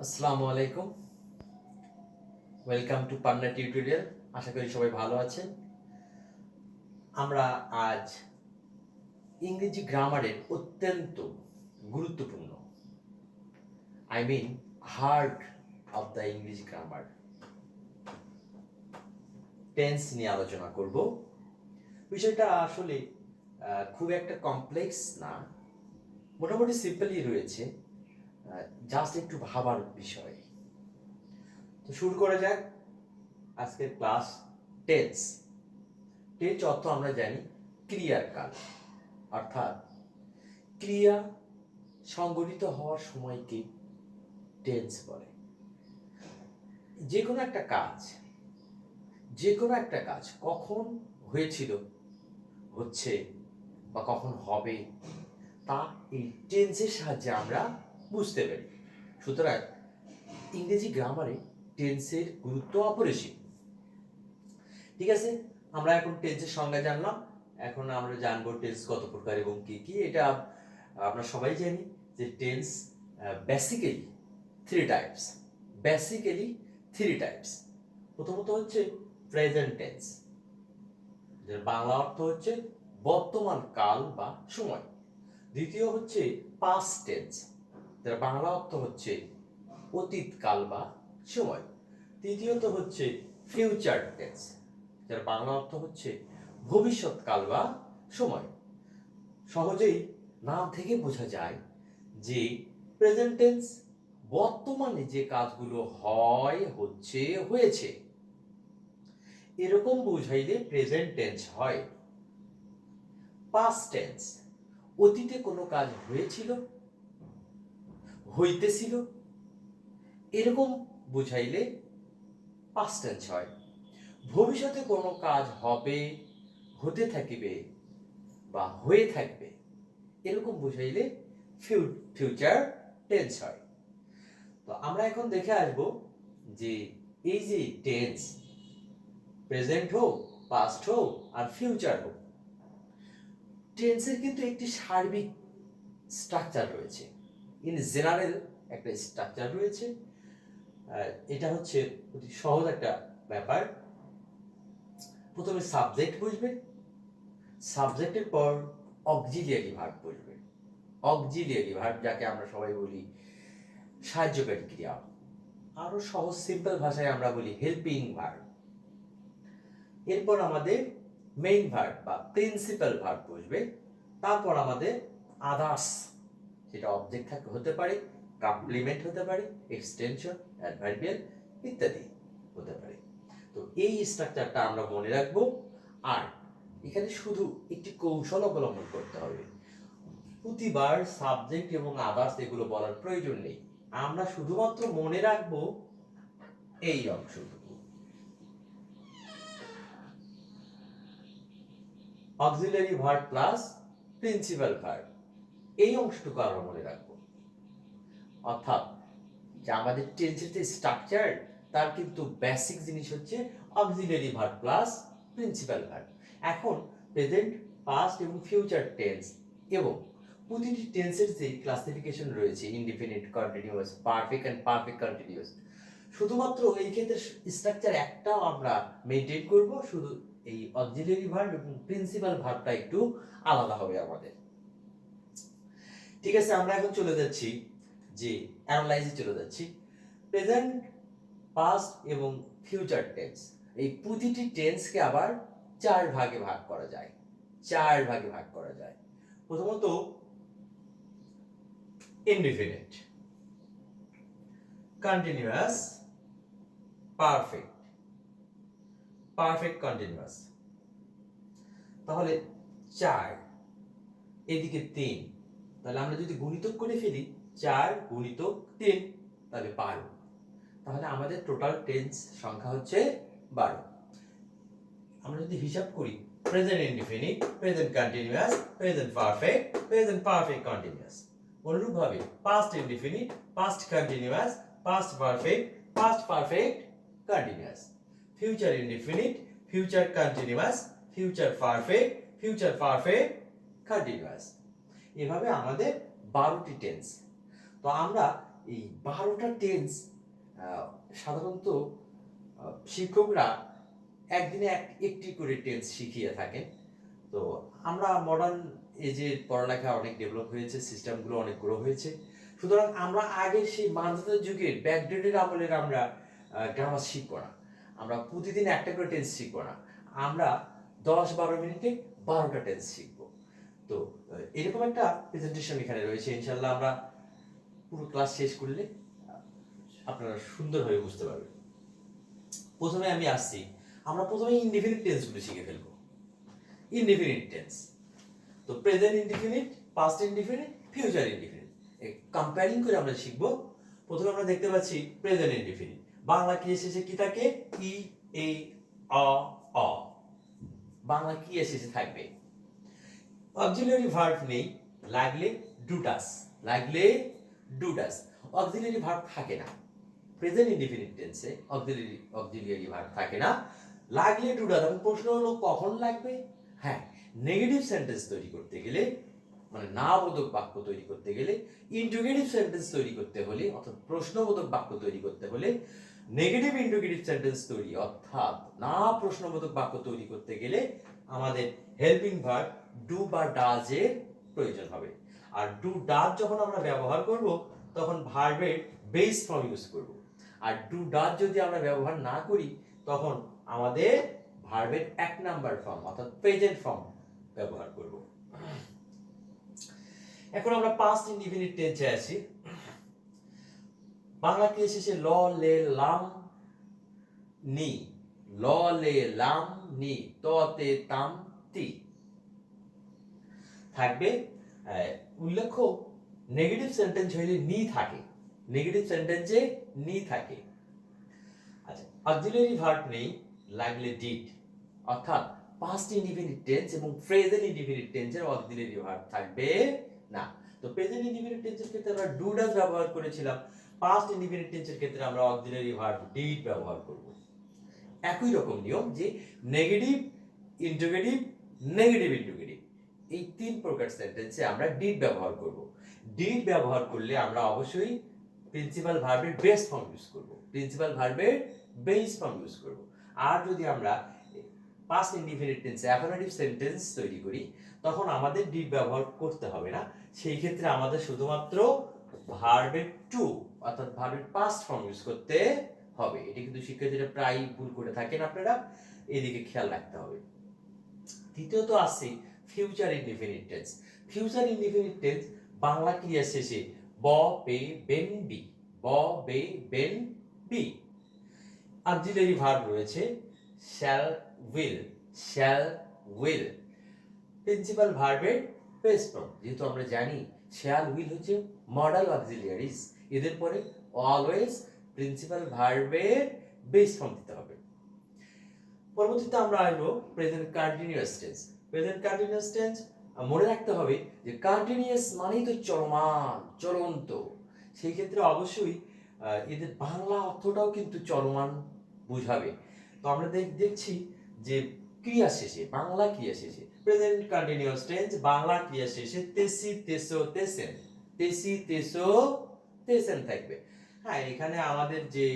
আসসালামু আলাইকুম, welcome to Panna tutorial. আশা করি সবাই ভালো আছেন। আমরা আজ ইংরেজি গ্রামারের অত্যন্ত গুরুত্বপূর্ণ, I mean heart of the ইংরেজি গ্রামার, টেন্স নিয়ে আলোচনা করব। বিষয়টা আসলে খুব একটা কমপ্লেক্স না, মোটামুটি সিম্পলই রয়েছে, জাস্ট একটু ভাবার বিষয়। তো শুরু করা যাক আজকের ক্লাস। টেন্স টেন্স অর্থ আমরা জানি ক্রিয়ার কাল, অর্থাৎ ক্রিয়া সংঘটিত হওয়ার সময়কে টেন্স বলে। যে কোনো একটা কাজ কখন হয়েছিল, হচ্ছে বা কখন হবে, তা এই টেন্সের সাহায্যে আমরা বুঝতে পারি। সুতরাং ইংরেজি গ্রামারে টেন্সের গুরুত্ব অপরিসীম। ঠিক আছে, আমরা এখন টেন্সের সংজ্ঞা জানলাম। এখন আমরা জানবো টেন্স কত প্রকার এবং কি কি। এটা আমরা সবাই জানি যে টেন্স বেসিক্যালি থ্রি টাইপস। প্রথমত হচ্ছে প্রেজেন্ট টেন্স, যার বাংলা অর্থ হচ্ছে বর্তমান কাল বা সময়। দ্বিতীয় হচ্ছে পাস্ট টেন্স, যার বাংলা অর্থ হচ্ছে অতীত কাল বা সময়। তৃতীয়ত হচ্ছে ফিউচার টেন্স, যার বাংলা অর্থ হচ্ছে ভবিষ্যৎ কাল বা সময়। সহজেই নাম থেকে বোঝা যায় যে প্রেজেন্ট টেন্স বর্তমানে যে কাজগুলো হয়, হচ্ছে, হয়েছে, এরকম বুঝাইলে প্রেজেন্ট টেন্স হয়। পাস্ট টেন্স অতীতে কোনো কাজ হয়েছিল, হইতেছিল, এরকম বুঝাইলে পাস্ট টেন্স হয়। ভবিষ্যতে কোনো কাজ হবে, হতে থাকিবে বা হয়ে থাকবে, এরকম বুঝাইলে ফিউচার টেন্স হয়। তো আমরা এখন দেখে আসব যে এই যে টেন্স, প্রেজেন্ট হোক, পাস্ট হোক আর ফিউচার হোক, টেন্সের কিন্তু একটি সার্বিক স্ট্রাকচার রয়েছে। ইন জেনারেল একটা স্ট্রাকচার রয়েছে। এটা হচ্ছে অতি সহজ একটা ব্যাপার। প্রথমে সাবজেক্ট বুঝবে, সাবজেক্টের পর অক্সিলিয়ারি ভার্ব বুঝবে। অক্সিলিয়ারি ভার্ব যাকে আমরা সবাই বলি সাহায্যকারী ক্রিয়া, আরো সহজ সিম্পল ভাষায় আমরা বলি হেল্পিং ভার্ব। এরপর আমাদের মেইন ভার্ব বা প্রিন্সিপাল ভার্ব বুঝবে। তারপর আমাদের আদার্স, সেটা অবজেক্ট হতে পারে, কমপ্লিমেন্ট হতে পারে, এক্সটেনশন, অ্যাডভার্বিয়াল ইত্যাদি হতে পারে। তো এই স্ট্রাকচারটা আমরা মনে রাখবো। আর এখানে শুধু একটি কৌশল অবলম্বন করতে হবে। প্রতিবার সাবজেক্ট এবং আদার্স এগুলো বলার প্রয়োজন নেই, আমরা শুধুমাত্র মনে রাখবো এই অংশটুকু, auxiliary verb plus principal verb, এই অংশটুকু আমরা মনে রাখবো। অর্থাৎ যে আমাদের টেন্সের যে স্ট্রাকচার, তার কিন্তু বেসিক জিনিস হচ্ছে auxiliary verb plus principal verb. এখন প্রেজেন্ট, পাস্ট এবং ফিউচার টেন্স এবং প্রতিটি টেন্সের যে ক্লাসিফিকেশন রয়েছে, indefinite, continuous, perfect and perfect continuous, শুধুমাত্র এই ক্ষেত্রে স্ট্রাকচার একটাও আমরা মেনটেন করব, শুধু এই অক্সিলারি ভার্ব এবং প্রিন্সিপাল ভার্বটা একটু আলাদা হবে আমাদের। ঠিক আছে, আমরা এখন চলে যাচ্ছি যে অ্যানালাইজে চলে যাচ্ছি। প্রেজেন্ট, পাস্ট এবং ফিউচার টেন্স, এই প্রতিটি টেন্সকে আবার চার ভাগে ভাগ করা যায়। প্রথমত ইনডিফিনিট, কন্টিনিউয়াস, পারফেক্ট, কন্টিনিউয়াস। তাহলে চার, এদিকে তিন, তাহলে আমরা যদি গুণিতক করে ফেলি 4 গুণিতক 3, তাহলে 12। তাহলে আমাদের টোটাল টেন্স সংখ্যা হচ্ছে 12। আমরা যদি হিসাব করি, present indefinite, present continuous, present perfect continuous. অনুরূপভাবে past indefinite, past continuous, past perfect continuous. Future indefinite, future continuous, future perfect continuous. এভাবে আমাদের 12টি টেন্স। তো আমরা এই 12টা টেন্স সাধারণত শিক্ষকরা একদিনে একটি করে টেন্স শিখিয়ে থাকেন। তো আমরা মডার্ন এজের পড়ালেখা অনেক ডেভেলপ হয়েছে, সিস্টেমগুলো অনেক গ্রো হয়েছে, সুতরাং আমরা আগের সেই মানজাতের যুগের ব্যাকডেটেড আমলের আমরা গ্রামার শিখবো না, আমরা প্রতিদিন একটা করে টেন্স শিখবো না, আমরা 10-12 মিনিটে 12টা টেন্স শিখবো। তো এরকম একটা প্রেজেন্টেশন এখানে রয়েছে, ইনশাল্লাহ আমরা পুরো ক্লাস শেষ করলে আপনারা সুন্দরভাবে বুঝতে পারবেন। প্রথমে আমি আসছি, আমরা প্রথমে ইনডিফিনিট টেন্সগুলো শিখে ফেলবো। ইনডিফিনিট টেন্স, তো present indefinite, past indefinite, future indefinite comparing করে আমরা শিখবো। প্রথমে আমরা দেখতে পাচ্ছি প্রেজেন্ট ইনডিফিনিট, বাংলা কি শেষে কি থাকে? ই, এ, অ। বাংলা কি শেষে থাকবে? অক্সিলারি ভার্ব নেই, লাগলে ডুডাস, লাগলে ডুডাস। অক্সিলারি ভার্ব থাকে না প্রেজেন্ট ইনডিফিনিট টেন্সে, অক্সিলারি ভার্ব থাকে না, লাগলে ডুডাস। এখন প্রশ্ন হলো কখন লাগবে? হ্যাঁ, নেগেটিভ সেন্টেন্স তৈরি করতে গেলে, মানে না বোধক বাক্য তৈরি করতে গেলে, ইন্টিগ্রেটিভ সেন্টেন্স তৈরি করতে হলে, অর্থাৎ প্রশ্নবোধক বাক্য তৈরি করতে হলে, নেগেটিভ ইন্টিগ্রেটিভ সেন্টেন্স তৈরি অর্থাৎ না প্রশ্নবোধক বাক্য তৈরি করতে গেলে আমাদের হেল্পিং ভার্ব ডু বা ডাজ এর প্রয়োজন হবে। আর ডু ডাজ যখন আমরা ব্যবহার করব তখন ভার্বের বেস ফর্ম ইউজ করব। আর ডু ডাজ যদি আমরা ব্যবহার না করি তখন আমাদের ভার্বের 1 নাম্বার ফর্ম অর্থাৎ প্রেজেন্ট ফর্ম ব্যবহার করব। এখন আমরা পাস্ট ইনডিফিনিট টেন্সে আসি। বাংলা ক্রিয়া শেষে ল, লে, লাম, নি, ল, লে, লাম, নি, ত, তে, তাম, তি থাকবে। উল্লেখ্য নেগেটিভ সেন্টেন্স হইলে নি থাকে, নেগেটিভ সেন্টেন্সে নি থাকে। আচ্ছা, অক্সিলারি ভার্ব নেই, লাগলে ডিড, অর্থাৎ পাস্ট ইনডিফিনিট টেন্স এবং প্রেজেন্ট ইনডিফিনিট টেন্সের অক্সিলারি ভার্ব থাকবে না। তো প্রেজেন্ট ইনডিফিনিট টেন্সের ক্ষেত্রে আমরা ডু ডাজ ব্যবহার করেছিলাম, পাস্ট ইনডিফিনিট টেন্সের ক্ষেত্রে আমরা অক্সিলারি ভার্ব ডিড ব্যবহার করব। একই রকম নিয়ম যে নেগেটিভ ইন্টিগ্রেটিভ, নেগেটিভ ইন্টিগ্রেটিভ এই 3 প্রকার সেন্টেন্সে আমরা ডিড ব্যবহার করব। ডিড ব্যবহার করলে আমরা অবশ্যই প্রিন্সিপাল ভার্বের বেস ফর্ম ইউজ করব, প্রিন্সিপাল ভার্বের বেস ফর্ম ইউজ করব। আর যদি আমরা পাস্ট ইনডিফিনিট টেন্সে অ্যাফার্মেটিভ সেন্টেন্স তৈরি করি তখন আমাদের ডিড ব্যবহার করতে হবে না, সেই ক্ষেত্রে আমাদের শুধুমাত্র ভার্বের টু অর্থাৎ ভার্বের পাস্ট ফর্ম ইউজ করতে হবে। এটা কিন্তু শিক্ষার্থীরা প্রায় ভুল করে থাকেন, আপনারা এদিকে খেয়াল রাখতে হবে। দ্বিতীয়ত আসছে future indefinite tense. Future indefinite tense Bangla ক্রিয়া শেষে ব, বে, বেন, বি, ব, বে, বেন, বি। অক্সিলারি ভার্ব রয়েছে shall, will, shall, will. Principal ভার্বের বেস ফর্ম, যেহেতু আমরা জানি শ্যাল, উইল হচ্ছে মডেল অক্সিলিয়ারিজ, এদের পরে অলওয়েজ প্রিন্সিপাল ভার্বের বেস ফর্ম দিতে হবে। পরবর্তীতে আমরা আসবো present continuous tense. Present continuous tense মনে রাখতে হবে যে কন্টিনিউয়াস মানেই তো চলমান, চলন্ত, সেই ক্ষেত্রে অবশ্যই এদের বাংলা অর্থটাও কিন্তু চলমান বোঝাবে। তো আমরা দেখছি যে ক্রিয়া শেষে, বাংলা ক্রিয়া শেষে প্রেজেন্ট কন্টিনিউয়াস টেন্স বাংলা ক্রিয়া শেষে তেসি, তেসো, তেসেন, তেসি, তেসো, তেসেন থাকবে। হ্যাঁ, এখানে আমাদের যে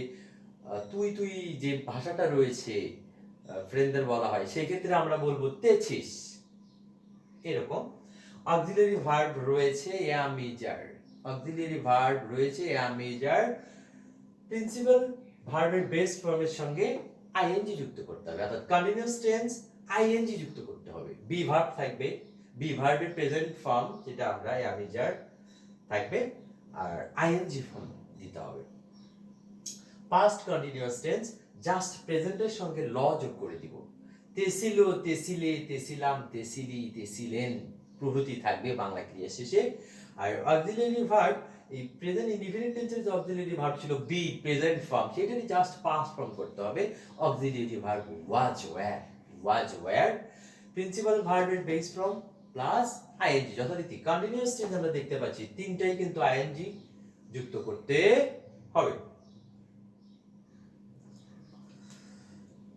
তুই তুই যে ভাষাটা রয়েছে ফ্রেন্ডদের বলা হয়, সেই ক্ষেত্রে আমরা বলবো তেছিস, এরকম। অক্সিলারি ভার্ব রয়েছে am is are, auxiliary verb রয়েছে am is are, প্রিন্সিপাল ভার্বের বেস ফর্মের সঙ্গে আইএনজি যুক্ত করতে হবে, অর্থাৎ কন্টিনিউয়াস টেন্স আইএনজি যুক্ত করতে হবে। বি ভার্ব থাকবে, বি ভার্বের প্রেজেন্ট ফর্ম যেটা আমরা am is are থাকবে, আর আইএনজি ফর্ম দিতে হবে। পাস্ট কন্টিনিউয়াস টেন্স জাস্ট প্রেজেন্টের সঙ্গে ল যোগ করে দিব, তেছিল, তেছিলে, তেছিলাম, তেছিলি, তেছিলেন প্রভৃতি থাকবে বাংলা ক্রিয়া শেষে। আর অক্সিলারি ভার্ব, এই প্রেজেন্ট ইনডিফিনিট টেন্সের যে অক্সিলারি ভার্ব ছিল বি প্রেজেন্ট ফর্ম, সেটারই জাস্ট পাস্ট ফর্ম করতে হবে। Auxiliary verb was, were, was, were. Principal ভার্বের বেস ফর্ম প্লাস আইএনজি, যথারীতি কন্টিনিউয়াস টেন্স আমরা দেখতে পাচ্ছি তিনটাই কিন্তু আইএনজি যুক্ত করতে হবে।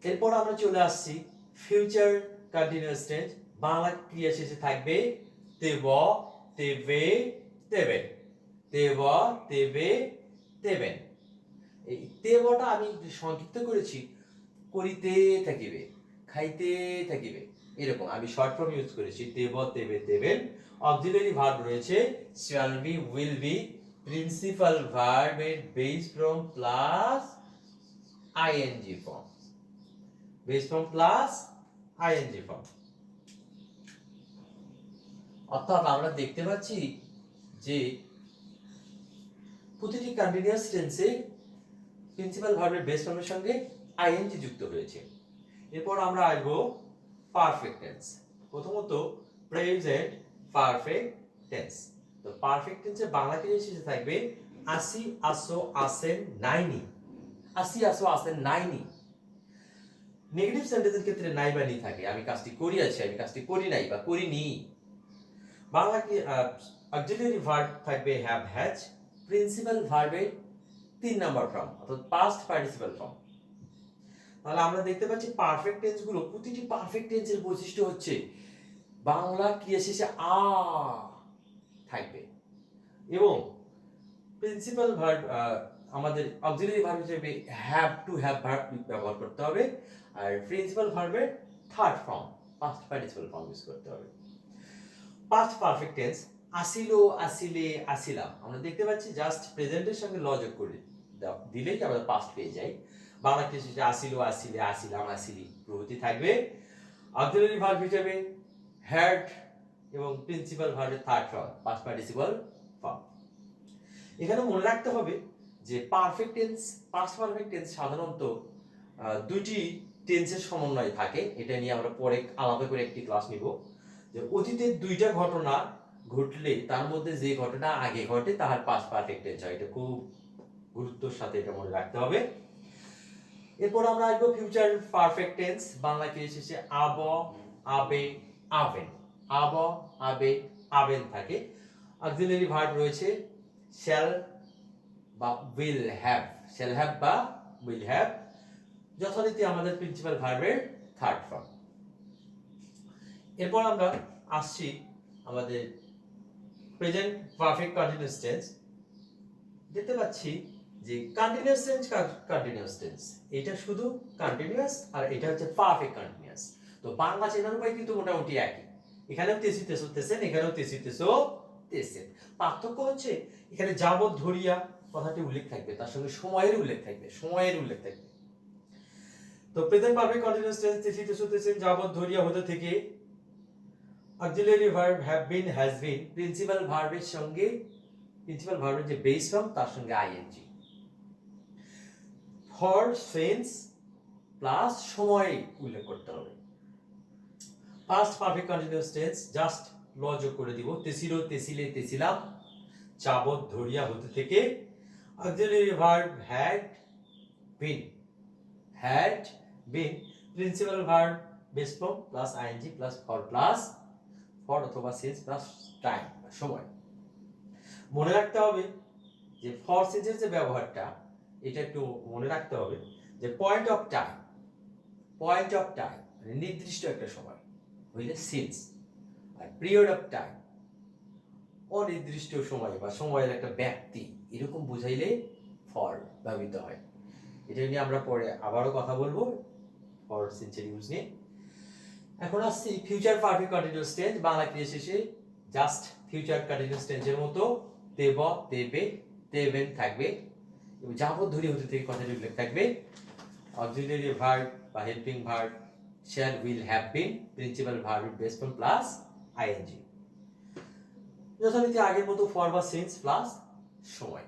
এরপর আমরা চলে আসছি ফিউচার কন্টিনিউয়াস টেন্স। বাংলা ক্রিয়া শেষে থাকবে তেব, তেবে, তেবে, তেব, তেবে, তেবেন। এই তেবটা আমি সংক্ষিপ্ত করেছি করিতে থাকিবে, খাইতে থাকিবে, এরকম আমি শর্ট ফর্ম ইউজ করেছি তেব, তেবে, তেবেন। অক্সিলারি ভার্ব রয়েছে shall be, will be, principal verb এর base form plus ING form, base form plus ING form. অর্থাৎ আমরা দেখতে পাচ্ছি যে প্রতিটি কন্টিনিউয়াস টেন্সে প্রিন্সিপাল ভার্বের বেস ফর্মের সঙ্গে আইএনজি যুক্ত হয়েছে। এরপর আমরা আসবো পারফেক্ট টেন্স। প্রথমত প্রেজেন্ট পারফেক্ট টেন্স। তো পারফেক্ট টেন্সের বাংলা ক্রিয়া শেষে থাকবে আসি, আসো, আসেন, নাইনি। আসি, আসো, আসেন, নাইনি। নেগেটিভ সেন্টেন্সের ক্ষেত্রে নাই বা নি থাকে, আমি কাজটি করিয়াছি, আমি কাজটি করি নাই বা করিনি। বাংলা কি অক্সিলারি ভার্ব থাকবে হ্যাভ, হ্যাজ। প্রিন্সিপাল ভার্বের 3 নাম্বার ফর্ম অর্থাৎ পাস্ট পার্টিসিপাল ফর্ম। তাহলে আমরা দেখতে পাচ্ছি পারফেক্ট টেন্স গুলো, প্রতিটি পারফেক্ট টেন্সের বৈশিষ্ট্য হচ্ছে বাংলা ক্রিয়া শেষে আ থাকবে এবং প্রিন্সিপাল ভার্ব আমাদের অক্সিলারি ভার্ব হিসেবে হ্যাভ টু হ্যাভ ভার্ব ব্যবহার করতে হবে, আর প্রিন্সিপাল ভার্বের third form past participle form use করতে হবে। পাস্ট পারফেক্ট টেন্স আসিল, আসিলে, আসিলাম। আমরা দেখতে পাচ্ছি জাস্ট প্রেজেন্টের সঙ্গে ল যোগ করে দিলেই আমরা পাস্ট পেয়ে যাই। বাংলা ক্রিয়া শেষে আসিল, আসিলে, আসিলাম, আসিলি প্রভৃতি থাকবে। অক্সিলারি ভার্ব হিসেবে হ্যাড এবং প্রিন্সিপাল ভার্বের third form past participle form. এখানে মনে রাখতে হবে যে perfect tense, past perfect tense সাধারণত দুটি টেন্সের সমন্বয় থাকে। এটা নিয়ে আমরা পরে আলাদা করে একটি ক্লাস নিব। যে অতীতের দুইটা ঘটনা ঘটলে তার মধ্যে যে ঘটনা আগে ঘটে তাহার পাস্ট পারফেক্ট টেন্স হয়। এটা খুব গুরুত্বের সাথে এটা মনে রাখতে হবে। এরপর আমরা আসবো ফিউচার পারফেক্ট টেন্স। বাংলা ক্রিয়া শেষে আব, আবে, আবেন। আব, আবে, আবেন থাকে। অক্সিলারি ভার্ব রয়েছে শ্যাল বা উইল হ্যাভ, শ্যাল হ্যাভ বা উইল হ্যাভ, যথারীতি আমাদের প্রিন্সিপাল ভার্বের থার্ড ফর্ম। এরপর আমরা আসছি আমাদের প্রেজেন্ট পারফেক্ট কন্টিনিউয়াস টেন্স। দেখতে পাচ্ছি যে কন্টিনিউয়াস টেন্স, কন্টিনিউয়াস টেন্স এটা শুধু কন্টিনিউয়াস আর এটা হচ্ছে পারফেক্ট কন্টিনিউয়াস। তো বাংলা চেনার উপায় কিন্তু মোটামুটি একই। এখানেও তেসি, তেসো, তেসেন, এখানেও তেসি, তেসো, তেসেন। পার্থক্য হচ্ছে এখানে যাবত ধরিয়া কথাটি উল্লেখ থাকবে, তার সঙ্গে সময়ের উল্লেখ থাকবে, সময়ের উল্লেখ থাকবে। তো প্রেজেন্ট পারফেক্ট কন্টিনিউয়াস টেন্স তেসি, তেসো, তেসেন, যাবত ধরিয়া হতে থেকে auxiliary verb have been, has been, principal ভার্বের সঙ্গে প্রিন্সিপাল ভার্বের যে বেস ফর্ম তার সঙ্গে আইএনজি। ফর, সিন্স প্লাস সময় উল্লেখ করতে হবে। Past perfect continuous tense just ল যোগ করে দিব, তেসিল, তেসিলে, তেসিলাম, যাবত ধরিয়া হতে থেকে। Auxiliary verb had been, had been, principal verb base form plus ING plus for plus for অথবা সিন্স প্লাস টাইম সময়। মনে রাখতে হবে যে ফর সিন্সের যে ব্যবহারটা এটা একটু মনে রাখতে হবে যে point of time, point of time মানে নির্দিষ্ট একটা সময় হইলে সিন্স, আর পিরিয়ড অফ টাইম অনির্দিষ্ট সময় বা সময়ের একটা ব্যাপ্তি এরকম বুঝাইলে ফর ব্যবহৃত হয়। এটা নিয়ে আমরা পরে আবারও কথা বলবো ফর সিন্সের ইউজ নিয়ে। এখন আসছি future perfect continuous tense. Bangla ক্রিয়া শেষে জাস্ট ফিউচার কন্টিনিউয়াস টেন্সের মতো তেব, তেবে, তেবেন থাকবে এবং যাবত ধরি হতে থেকে কথাটি উল্লেখ থাকবে। অক্সিলারি ভার্ব বা helping verb shall, will, have been, principal verb base form plus ING, যথারীতি আগের মতো ফর বা সিন্স প্লাস সময়।